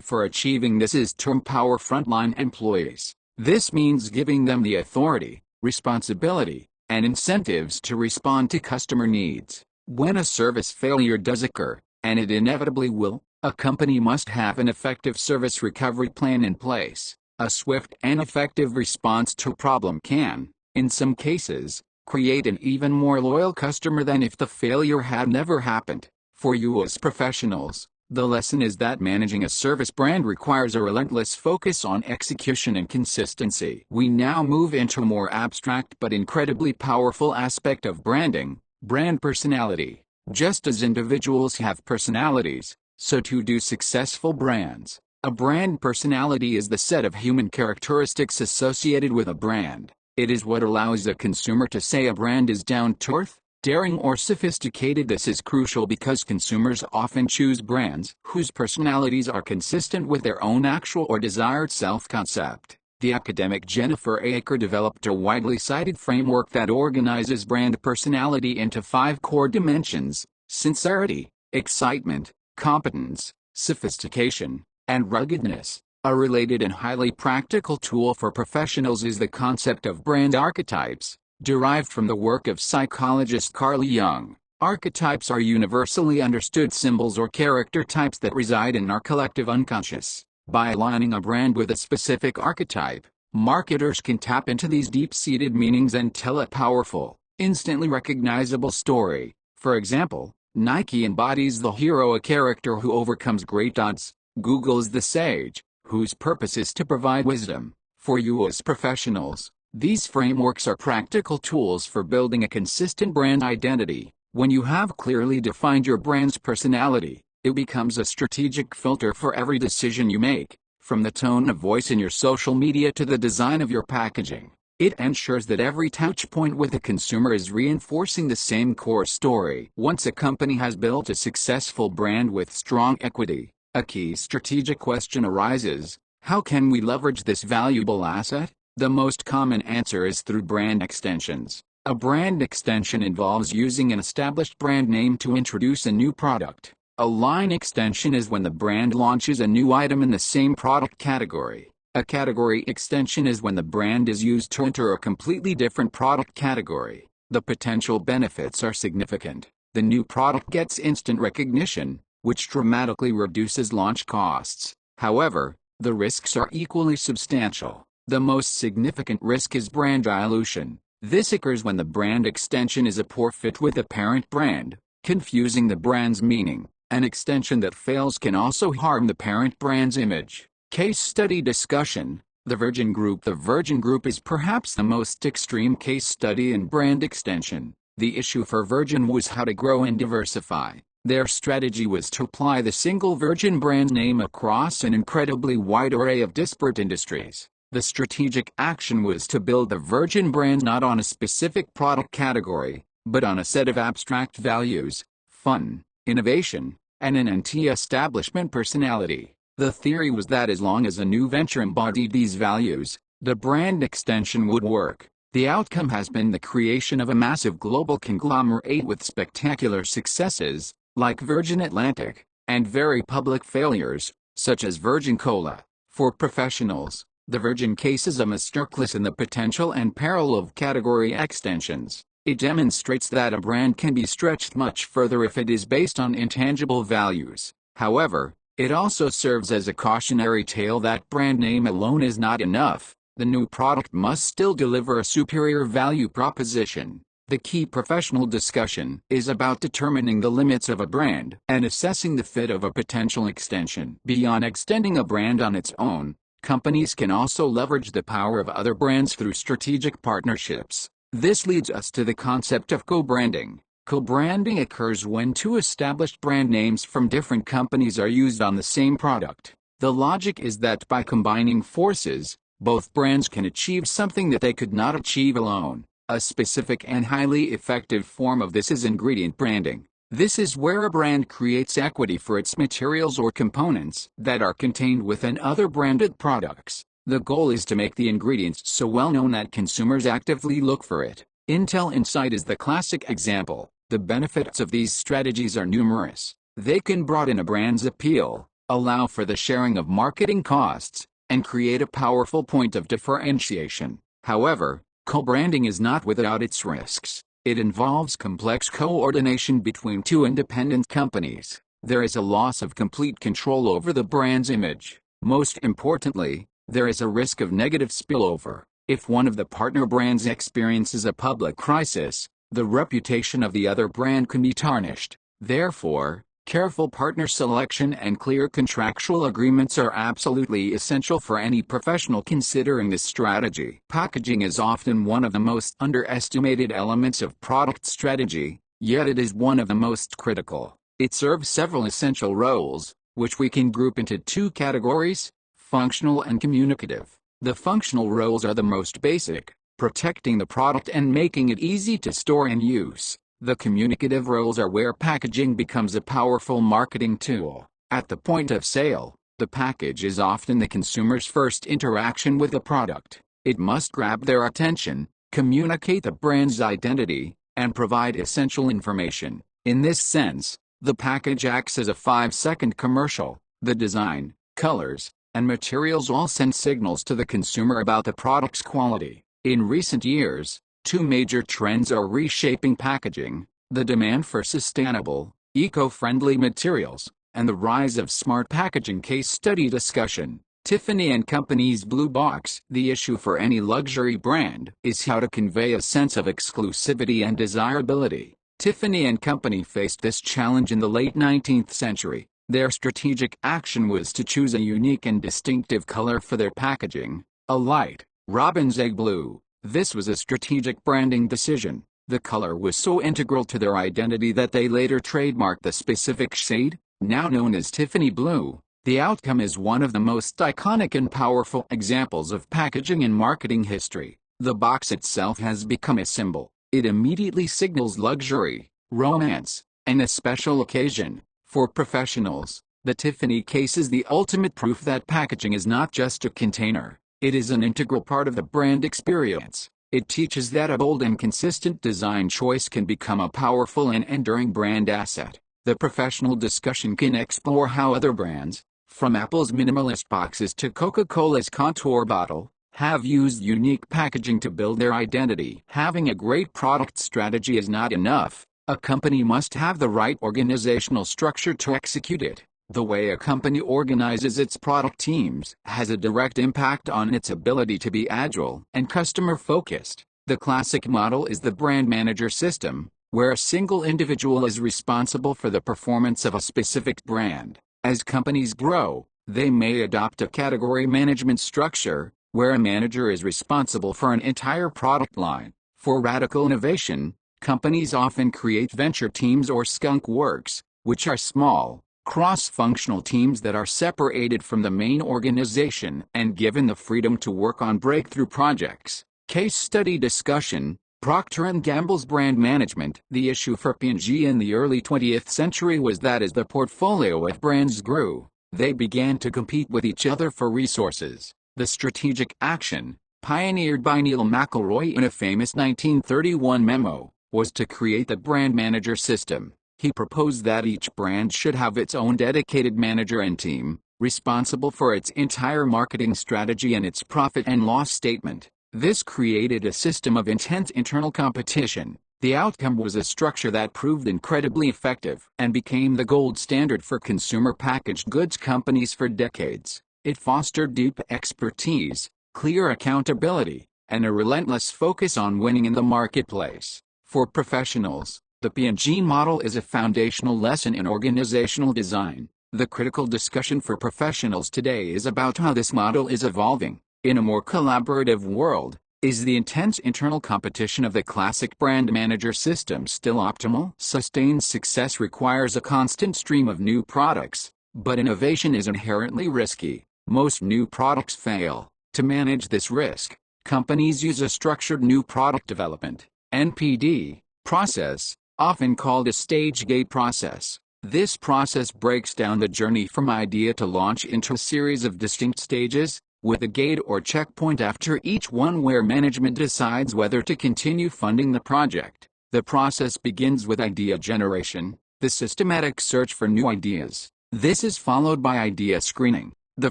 for achieving this is to empower frontline employees. This means giving them the authority, responsibility, and incentives to respond to customer needs. When a service failure does occur, and it inevitably will, a company must have an effective service recovery plan in place. A swift and effective response to a problem can, in some cases, create an even more loyal customer than if the failure had never happened. For you as professionals, the lesson is that managing a service brand requires a relentless focus on execution and consistency. We now move into a more abstract but incredibly powerful aspect of branding: brand personality. Just as individuals have personalities, so too do successful brands. A brand personality is the set of human characteristics associated with a brand. It is what allows a consumer to say a brand is down-to-earth, daring, or sophisticated. This is crucial because consumers often choose brands whose personalities are consistent with their own actual or desired self-concept. The academic Jennifer Aker developed a widely cited framework that organizes brand personality into 5 core dimensions: sincerity, excitement, competence, sophistication, and ruggedness. A related and highly practical tool for professionals is the concept of brand archetypes, derived from the work of psychologist Carl Jung. Archetypes are universally understood symbols or character types that reside in our collective unconscious. By aligning a brand with a specific archetype, marketers can tap into these deep-seated meanings and tell a powerful, instantly recognizable story. For example, Nike embodies the hero, a character who overcomes great odds. Google is the sage, whose purpose is to provide wisdom. For you as professionals, these frameworks are practical tools for building a consistent brand identity. When you have clearly defined your brand's personality, it becomes a strategic filter for every decision you make, from the tone of voice in your social media to the design of your packaging. It ensures that every touchpoint with the consumer is reinforcing the same core story. Once a company has built a successful brand with strong equity, a key strategic question arises: how can we leverage this valuable asset? The most common answer is through brand extensions. A brand extension involves using an established brand name to introduce a new product. A line extension is when the brand launches a new item in the same product category. A category extension is when the brand is used to enter a completely different product category. The potential benefits are significant. The new product gets instant recognition, which dramatically reduces launch costs. However, the risks are equally substantial. The most significant risk is brand dilution. This occurs when the brand extension is a poor fit with the parent brand, confusing the brand's meaning. An extension that fails can also harm the parent brand's image. Case study discussion: the Virgin Group. The Virgin Group is perhaps the most extreme case study in brand extension. The issue for Virgin was how to grow and diversify. Their strategy was to apply the single Virgin brand name across an incredibly wide array of disparate industries. The strategic action was to build the Virgin brand not on a specific product category, but on a set of abstract values: fun, innovation, and an anti-establishment personality. The theory was that as long as a new venture embodied these values, the brand extension would work. The outcome has been the creation of a massive global conglomerate with spectacular successes, like Virgin Atlantic, and very public failures, such as Virgin Cola. For professionals, the Virgin case is a masterclass in the potential and peril of category extensions. It demonstrates that a brand can be stretched much further if it is based on intangible values. However, it also serves as a cautionary tale that brand name alone is not enough. The new product must still deliver a superior value proposition. The key professional discussion is about determining the limits of a brand and assessing the fit of a potential extension. Beyond extending a brand on its own, companies can also leverage the power of other brands through strategic partnerships. This leads us to the concept of co-branding. Co-branding occurs when two established brand names from different companies are used on the same product. The logic is that by combining forces, both brands can achieve something that they could not achieve alone. A specific and highly effective form of this is ingredient branding. This is where a brand creates equity for its materials or components that are contained within other branded products. The goal is to make the ingredients so well known that consumers actively look for it. Intel Insight is the classic example. The benefits of these strategies are numerous. They can broaden a brand's appeal, allow for the sharing of marketing costs, and create a powerful point of differentiation. However, co-branding is not without its risks. It involves complex coordination between two independent companies. There is a loss of complete control over the brand's image. Most importantly, there is a risk of negative spillover. If one of the partner brands experiences a public crisis, the reputation of the other brand can be tarnished. Therefore, careful partner selection and clear contractual agreements are absolutely essential for any professional considering this strategy. Packaging is often one of the most underestimated elements of product strategy, yet it is one of the most critical. It serves several essential roles, which we can group into two categories: functional and communicative. The functional roles are the most basic, protecting the product and making it easy to store and use. The communicative roles are where packaging becomes a powerful marketing tool. At the point of sale, the package is often the consumer's first interaction with the product. It must grab their attention, communicate the brand's identity, and provide essential information. In this sense, the package acts as a 5-second commercial. The design, colors, and materials all send signals to the consumer about the product's quality. In recent years, two major trends are reshaping packaging: the demand for sustainable, eco-friendly materials, and the rise of smart packaging. Case study discussion. Tiffany & Company's Blue Box. The issue for any luxury brand is how to convey a sense of exclusivity and desirability. Tiffany & Company faced this challenge in the late 19th century. Their strategic action was to choose a unique and distinctive color for their packaging: a light, robin's egg blue. This was a strategic branding decision. The color was so integral to their identity that they later trademarked the specific shade, now known as Tiffany Blue. The outcome is one of the most iconic and powerful examples of packaging in marketing history. The box itself has become a symbol. It immediately signals luxury, romance, and a special occasion. For professionals, the Tiffany case is the ultimate proof that packaging is not just a container. It is an integral part of the brand experience. It teaches that a bold and consistent design choice can become a powerful and enduring brand asset. The professional discussion can explore how other brands, from Apple's minimalist boxes to Coca-Cola's contour bottle, have used unique packaging to build their identity. Having a great product strategy is not enough. A company must have the right organizational structure to execute it. The way a company organizes its product teams has a direct impact on its ability to be agile and customer-focused. The classic model is the brand manager system, where a single individual is responsible for the performance of a specific brand. As companies grow, they may adopt a category management structure, where a manager is responsible for an entire product line. For radical innovation, companies often create venture teams or skunk works, which are small, cross-functional teams that are separated from the main organization and given the freedom to work on breakthrough projects. Case study discussion. Procter & Gamble's brand management. The issue for P&G in the early 20th century was that as the portfolio of brands grew, they began to compete with each other for resources. The strategic action, pioneered by Neil McElroy in a famous 1931 memo, was to create the brand manager system. He proposed that each brand should have its own dedicated manager and team, responsible for its entire marketing strategy and its profit and loss statement. This created a system of intense internal competition. The outcome was a structure that proved incredibly effective and became the gold standard for consumer packaged goods companies for decades. It fostered deep expertise, clear accountability, and a relentless focus on winning in the marketplace. For professionals, the P&G model is a foundational lesson in organizational design. The critical discussion for professionals today is about how this model is evolving. In a more collaborative world, is the intense internal competition of the classic brand manager system still optimal? Sustained success requires a constant stream of new products, but innovation is inherently risky. Most new products fail. To manage this risk, companies use a structured new product development (NPD) process, often called a stage gate process. This process breaks down the journey from idea to launch into a series of distinct stages, with a gate or checkpoint after each one where management decides whether to continue funding the project. The process begins with idea generation, the systematic search for new ideas. This is followed by idea screening, the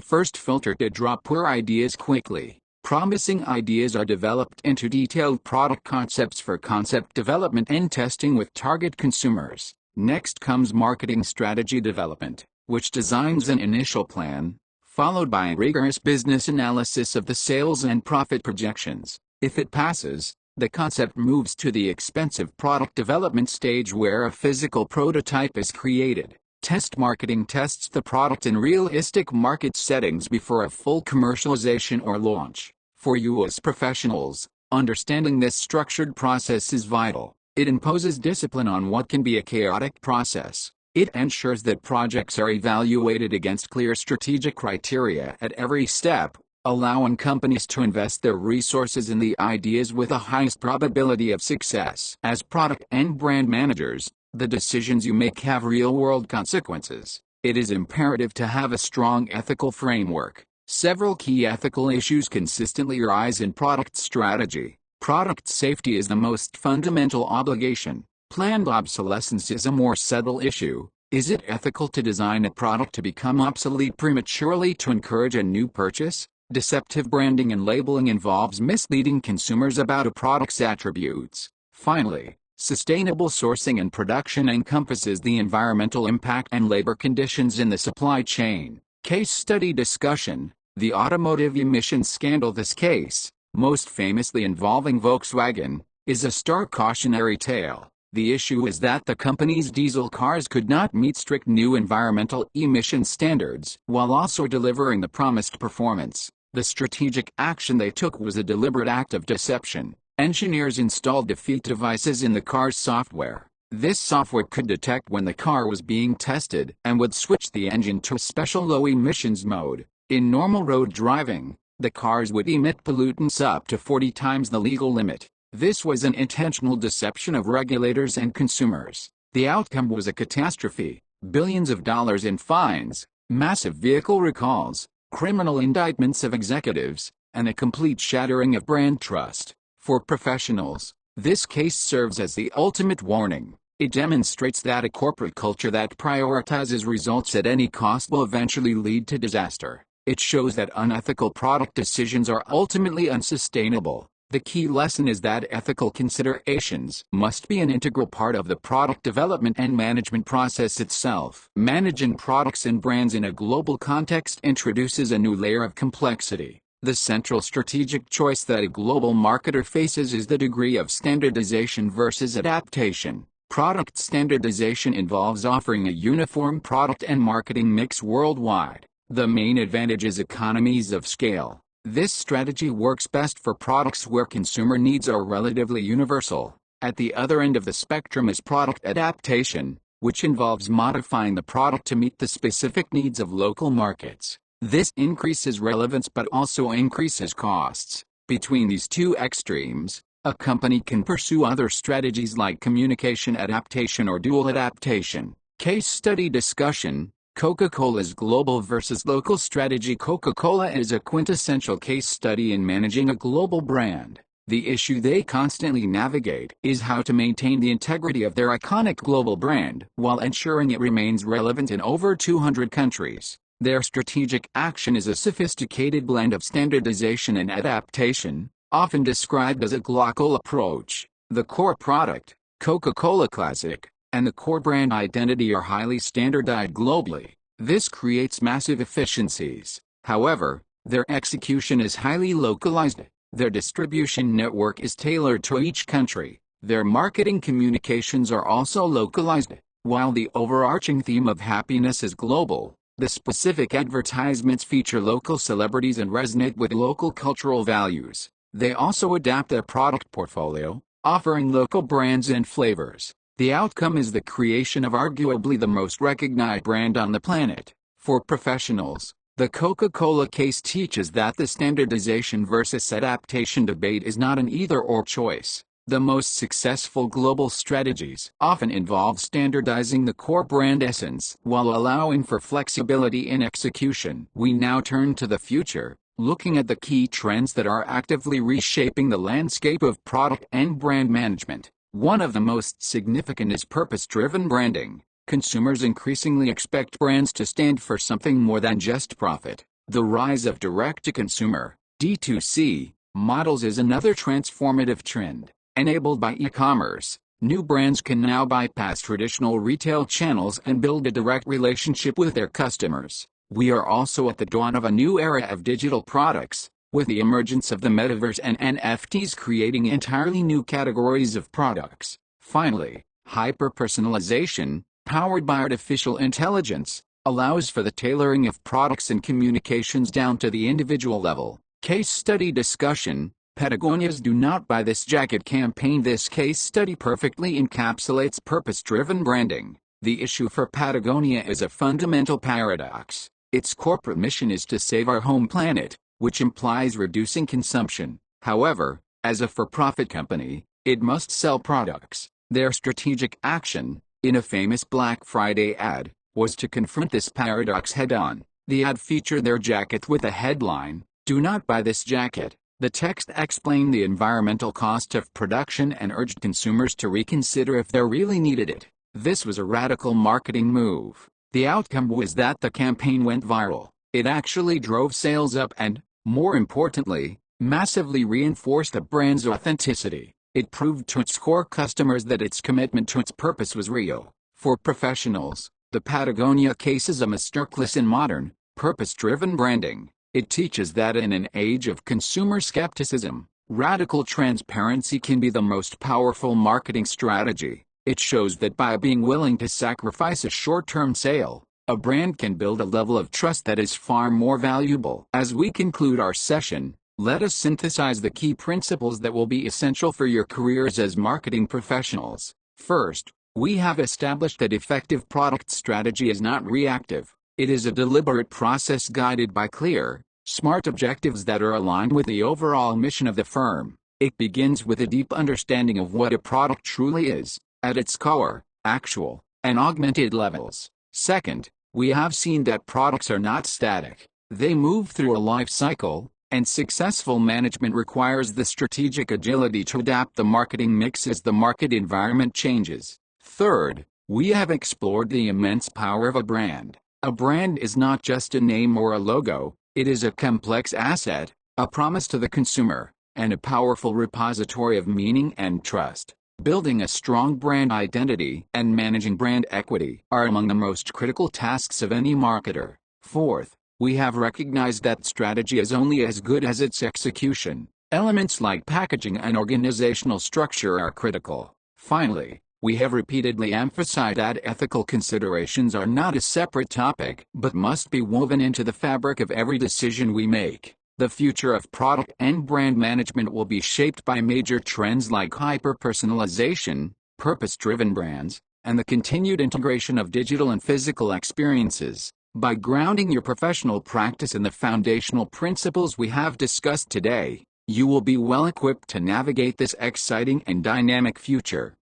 first filter to drop poor ideas quickly. Promising ideas are developed into detailed product concepts for concept development and testing with target consumers. Next comes marketing strategy development, which designs an initial plan, followed by a rigorous business analysis of the sales and profit projections. If it passes, the concept moves to the expensive product development stage where a physical prototype is created. Test marketing tests the product in realistic market settings before a full commercialization or launch. For you as professionals, understanding this structured process is vital. It imposes discipline on what can be a chaotic process. It ensures that projects are evaluated against clear strategic criteria at every step, allowing companies to invest their resources in the ideas with the highest probability of success. As product and brand managers, the decisions you make have real-world consequences. It is imperative to have a strong ethical framework. Several key ethical issues consistently rise in product strategy. Product safety is the most fundamental obligation. Planned obsolescence is a more subtle issue. Is it ethical to design a product to become obsolete prematurely to encourage a new purchase? Deceptive branding and labeling involves misleading consumers about a product's attributes. Finally, sustainable sourcing and production encompasses the environmental impact and labor conditions in the supply chain. Case study discussion: the automotive emissions scandal. This case, most famously involving Volkswagen, is a stark cautionary tale. The issue is that the company's diesel cars could not meet strict new environmental emission standards while also delivering the promised performance. The strategic action they took was a deliberate act of deception. Engineers installed defeat devices in the car's software. This software could detect when the car was being tested and would switch the engine to a special low emissions mode. In normal road driving, the cars would emit pollutants up to 40 times the legal limit. This was an intentional deception of regulators and consumers. The outcome was a catastrophe: billions of dollars in fines, massive vehicle recalls, criminal indictments of executives, and a complete shattering of brand trust. For professionals, this case serves as the ultimate warning. It demonstrates that a corporate culture that prioritizes results at any cost will eventually lead to disaster. It shows that unethical product decisions are ultimately unsustainable. The key lesson is that ethical considerations must be an integral part of the product development and management process itself. Managing products and brands in a global context introduces a new layer of complexity. The central strategic choice that a global marketer faces is the degree of standardization versus adaptation. Product standardization involves offering a uniform product and marketing mix worldwide. The main advantage is economies of scale. This strategy works best for products where consumer needs are relatively universal. At the other end of the spectrum is product adaptation, which involves modifying the product to meet the specific needs of local markets. This increases relevance but also increases costs. Between these two extremes, a company can pursue other strategies like communication adaptation or dual adaptation. Case study discussion: Coca-Cola's global versus local strategy. Coca-Cola is a quintessential case study in managing a global brand. The issue they constantly navigate is how to maintain the integrity of their iconic global brand while ensuring it remains relevant in over 200 countries. Their strategic action is a sophisticated blend of standardization and adaptation, often described as a global approach. The core product, Coca-Cola Classic, and the core brand identity are highly standardized globally. This creates massive efficiencies. However, their execution is highly localized. Their distribution network is tailored to each country. Their marketing communications are also localized. While the overarching theme of happiness is global, the specific advertisements feature local celebrities and resonate with local cultural values. They also adapt their product portfolio, offering local brands and flavors. The outcome is the creation of arguably the most recognized brand on the planet. For professionals, the Coca-Cola case teaches that the standardization versus adaptation debate is not an either-or choice. The most successful global strategies often involve standardizing the core brand essence while allowing for flexibility in execution. We now turn to the future, looking at the key trends that are actively reshaping the landscape of product and brand management. One of the most significant is purpose-driven branding. Consumers increasingly expect brands to stand for something more than just profit. The rise of direct-to-consumer (D2C) models is another transformative trend. Enabled by e-commerce, new brands can now bypass traditional retail channels and build a direct relationship with their customers. We are also at the dawn of a new era of digital products, with the emergence of the metaverse and NFTs creating entirely new categories of products. Finally, hyper-personalization, powered by artificial intelligence, allows for the tailoring of products and communications down to the individual level. Case study discussion. Patagonia's Do Not Buy This Jacket campaign. This case study perfectly encapsulates purpose-driven branding. The issue for Patagonia is a fundamental paradox. Its corporate mission is to save our home planet, which implies reducing consumption. However, as a for-profit company, it must sell products. Their strategic action, in a famous Black Friday ad, was to confront this paradox head-on. The ad featured their jacket with the headline, "Do not buy this jacket." The text explained the environmental cost of production and urged consumers to reconsider if they really needed it. This was a radical marketing move. The outcome was that the campaign went viral. It actually drove sales up and, more importantly, massively reinforced the brand's authenticity. It proved to its core customers that its commitment to its purpose was real. For professionals, the Patagonia case is a masterclass in modern, purpose-driven branding. It teaches that in an age of consumer skepticism, radical transparency can be the most powerful marketing strategy. It shows that by being willing to sacrifice a short-term sale, a brand can build a level of trust that is far more valuable. As we conclude our session, let us synthesize the key principles that will be essential for your careers as marketing professionals. First, we have established that effective product strategy is not reactive. It is a deliberate process guided by clear, smart objectives that are aligned with the overall mission of the firm. It begins with a deep understanding of what a product truly is, at its core, actual, and augmented levels. Second, we have seen that products are not static. They move through a life cycle, and successful management requires the strategic agility to adapt the marketing mix as the market environment changes. Third, we have explored the immense power of a brand. A brand is not just a name or a logo, it is a complex asset, a promise to the consumer, and a powerful repository of meaning and trust. Building a strong brand identity and managing brand equity are among the most critical tasks of any marketer. Fourth, we have recognized that strategy is only as good as its execution. Elements like packaging and organizational structure are critical. Finally, we have repeatedly emphasized that ethical considerations are not a separate topic, but must be woven into the fabric of every decision we make. The future of product and brand management will be shaped by major trends like hyper-personalization, purpose-driven brands, and the continued integration of digital and physical experiences. By grounding your professional practice in the foundational principles we have discussed today, you will be well equipped to navigate this exciting and dynamic future.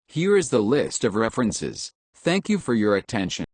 Here is the list of references. Thank you for your attention.